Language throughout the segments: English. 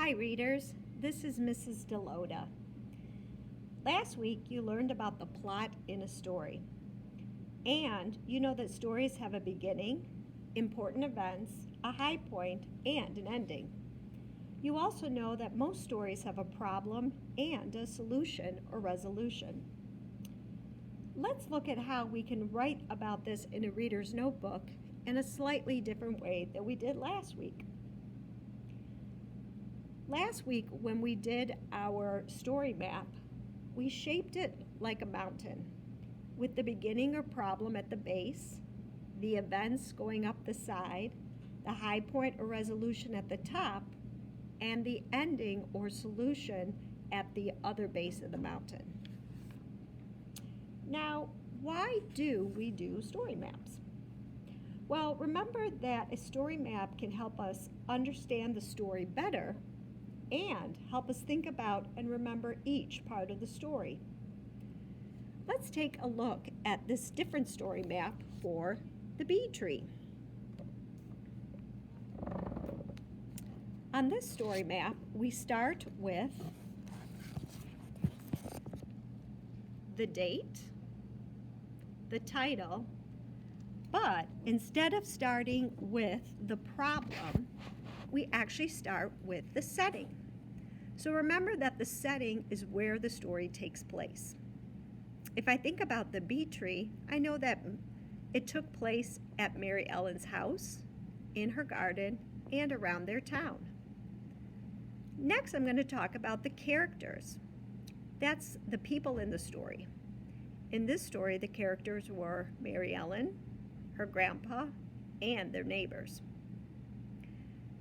Hi readers, this is Mrs. Deloda. Last week you learned about the plot in a story. And you know that stories have a beginning, important events, a high point, and an ending. You also know that most stories have a problem and a solution or resolution. Let's look at how we can write about this in a reader's notebook in a slightly different way than we did last week. Last week, when we did our story map, we shaped it like a mountain, with the beginning or problem at the base, the events going up the side, the high point or resolution at the top, and the ending or solution at the other base of the mountain. Now, why do we do story maps? Well, remember that a story map can help us understand the story better and help us think about and remember each part of the story. Let's take a look at this different story map for the bee tree. On this story map, we start with the date, the title, but instead of starting with the problem, we actually start with the setting. So remember that the setting is where the story takes place. If I think about the bee tree, I know that it took place at Mary Ellen's house, in her garden, and around their town. Next, I'm going to talk about the characters. That's the people in the story. In this story, the characters were Mary Ellen, her grandpa, and their neighbors.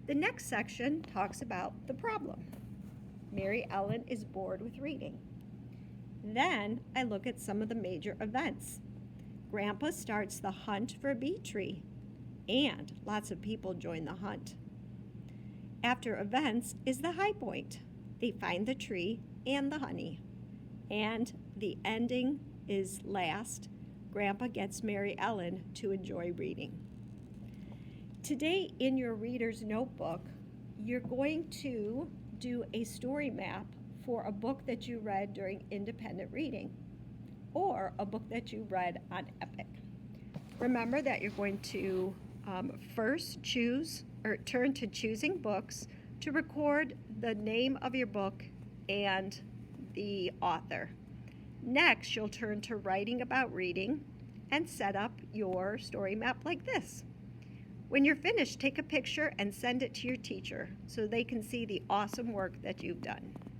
The next section talks about the problem. Mary Ellen is bored with reading. Then I look at some of the major events. Grandpa starts the hunt for a bee tree, and lots of people join the hunt. After events is the high point. They find the tree and the honey. And the ending is last. Grandpa gets Mary Ellen to enjoy reading. Today in your reader's notebook, you're going to do a story map for a book that you read during independent reading or a book that you read on Epic. Remember that you're going to first turn to choosing books to record the name of your book and the author. Next, you'll turn to writing about reading and set up your story map like this. When you're finished, take a picture and send it to your teacher so they can see the awesome work that you've done.